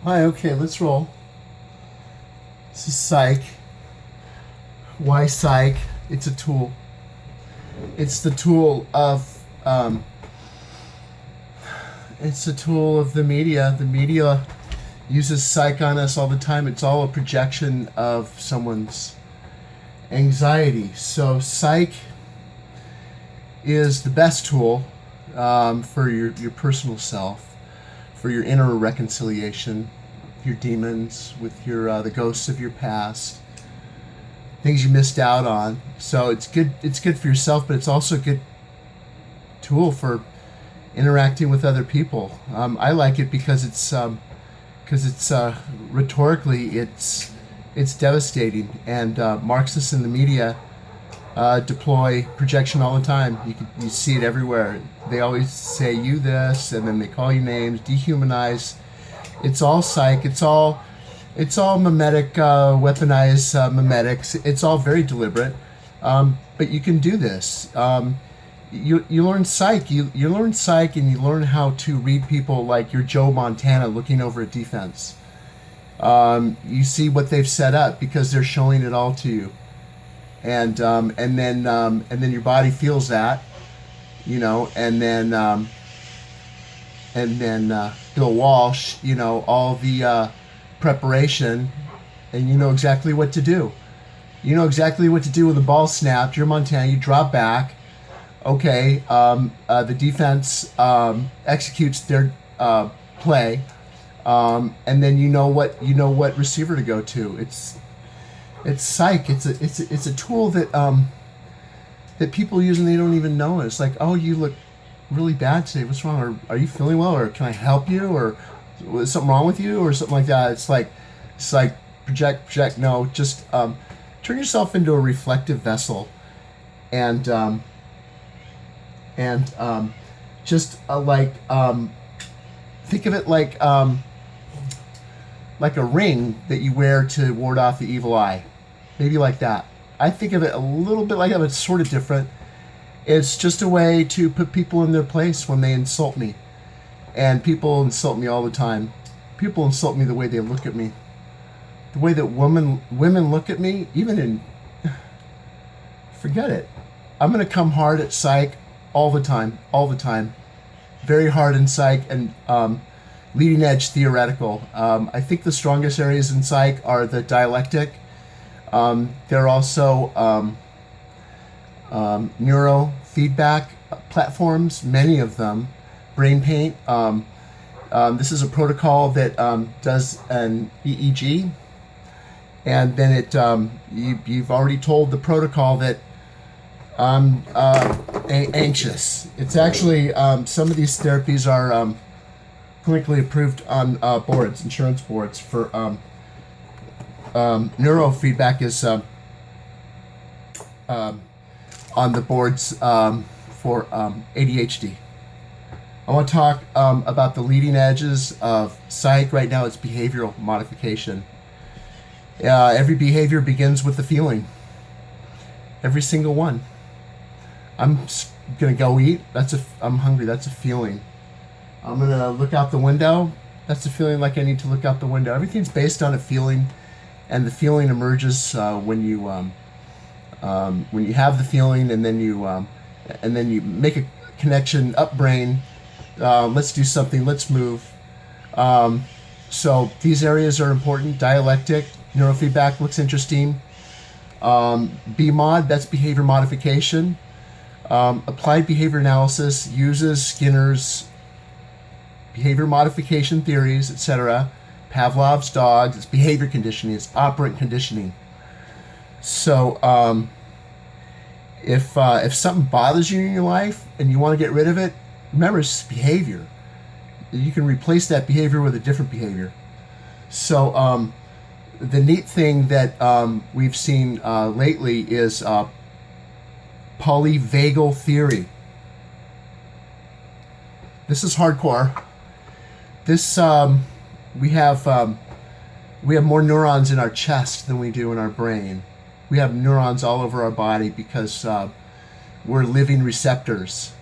Hi, okay, let's roll. This is Psych. Why Psych? It's a tool. It's the tool of it's a tool of the media. The media uses psych on us all the time. It's all a projection of someone's anxiety. So psych is the best tool for your personal self, for your inner reconciliation, your demons, with your the ghosts of your past, things you missed out on. So it's good. It's good for yourself, but it's also a good tool for interacting with other people. I like it because it's rhetorically it's devastating, and Marxists in the media deploy projection all the time. You see it everywhere. They always say you this, and then they call you names, dehumanize. It's all psych. It's all mimetic, weaponized mimetics. It's all very deliberate. But you can do this. You learn psych. You learn psych, and you learn how to read people like you're Joe Montana looking over a defense. You see what they've set up because they're showing it all to you, and then your body feels that, and then Bill Walsh, all the preparation, and you know exactly what to do. You know exactly what to do when the ball snapped. You're Montana. You drop back. Okay, the defense executes their play, and then you know what receiver to go to. It's psych. It's a tool that people use and they don't even know it. It's like, oh, you look really bad today. What's wrong? Or are you feeling well? Or can I help you? Or is something wrong with you? Or something like that. It's like project. No, just turn yourself into a reflective vessel, and just think of it like a ring that you wear to ward off the evil eye. Maybe like that. I think of it a little bit like that, but it's sort of different. It's just a way to put people in their place when they insult me. And people insult me all the time. People insult me the way they look at me. The way that women look at me, even in... Forget it. I'm going to come hard at psych all the time. Very hard in psych, and leading edge theoretical. I think the strongest areas in psych are the dialectic. There are also neurofeedback platforms, many of them. Brain Paint. This is a protocol that does an EEG, and then you've already told the protocol that I'm anxious. It's actually some of these therapies are clinically approved on insurance boards for neurofeedback is on the boards for ADHD. I want to talk about the leading edges of psych. Right now it's behavioral modification. Every behavior begins with the feeling. Every single one. I'm gonna go eat. I'm hungry. That's a feeling. I'm gonna look out the window. That's a feeling, like I need to look out the window. Everything's based on a feeling, and the feeling emerges when you have the feeling, and then you make a connection up brain. Let's do something. Let's move. So these areas are important. Dialectic, neurofeedback looks interesting. BMOD, that's behavior modification. Applied behavior analysis uses Skinner's behavior modification theories, etc. Pavlov's dogs, it's behavior conditioning, it's operant conditioning. So if something bothers you in your life and you want to get rid of it, remember it's behavior. You can replace that behavior with a different behavior. So the neat thing that we've seen lately is polyvagal theory. This is hardcore. This we have more neurons in our chest than we do in our brain. We have neurons all over our body because we're living receptors.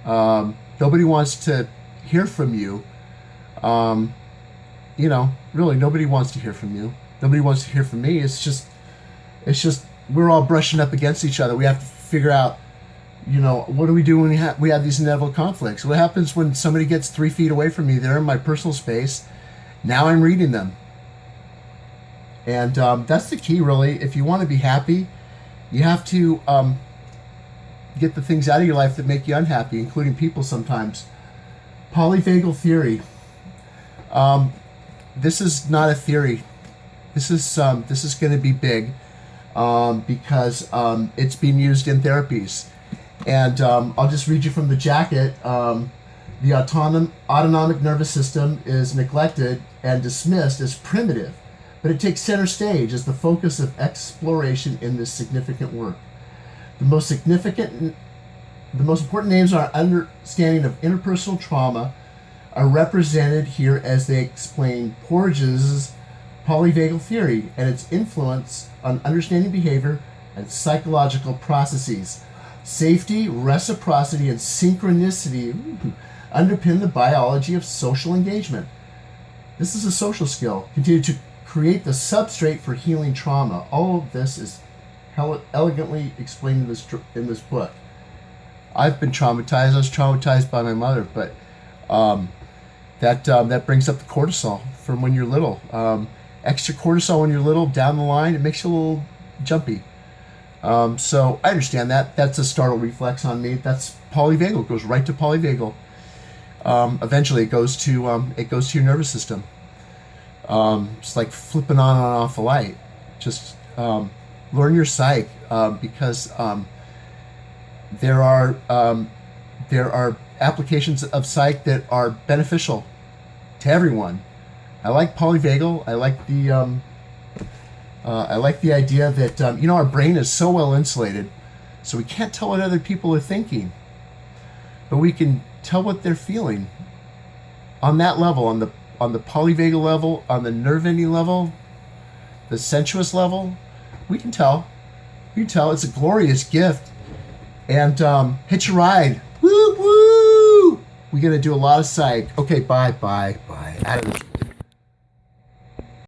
Nobody wants to hear from you really nobody wants to hear from you. Nobody wants to hear from me. It's just we're all brushing up against each other. We have to figure out, what do we do when we have these inevitable conflicts? What happens when somebody gets 3 feet away from me? They're in my personal space. Now I'm reading them. And that's the key, really. If you want to be happy, you have to get the things out of your life that make you unhappy, including people sometimes. Polyvagal theory. This is not a theory. This is going to be big because it's being used in therapies. And I'll just read you from the jacket. The autonomic nervous system is neglected and dismissed as primitive, but it takes center stage as the focus of exploration in this significant work. The most important names in our understanding of interpersonal trauma are represented here as they explain Porges' polyvagal theory and its influence on understanding behavior and psychological processes. Safety, reciprocity, and synchronicity underpin the biology of social engagement. This is a social skill. Continue to create the substrate for healing trauma. All of this is elegantly explained in this book. I've been traumatized. I was traumatized by my mother, but that brings up the cortisol from when you're little. Extra cortisol when you're little, down the line, it makes you a little jumpy. So I understand that. That's a startle reflex on me. That's polyvagal. It goes right to polyvagal. Eventually, it goes to your nervous system. It's like flipping on and off a light. Just learn your psych because there are applications of psych that are beneficial to everyone. I like polyvagal. I like the idea that our brain is so well insulated, so we can't tell what other people are thinking, but we can tell what they're feeling. On that level, on the polyvagal level, on the nerve ending level, the sensuous level, we can tell. It's a glorious gift. And hitch a ride. Woo woo! We're gonna do a lot of psych. Okay, bye. Out of this.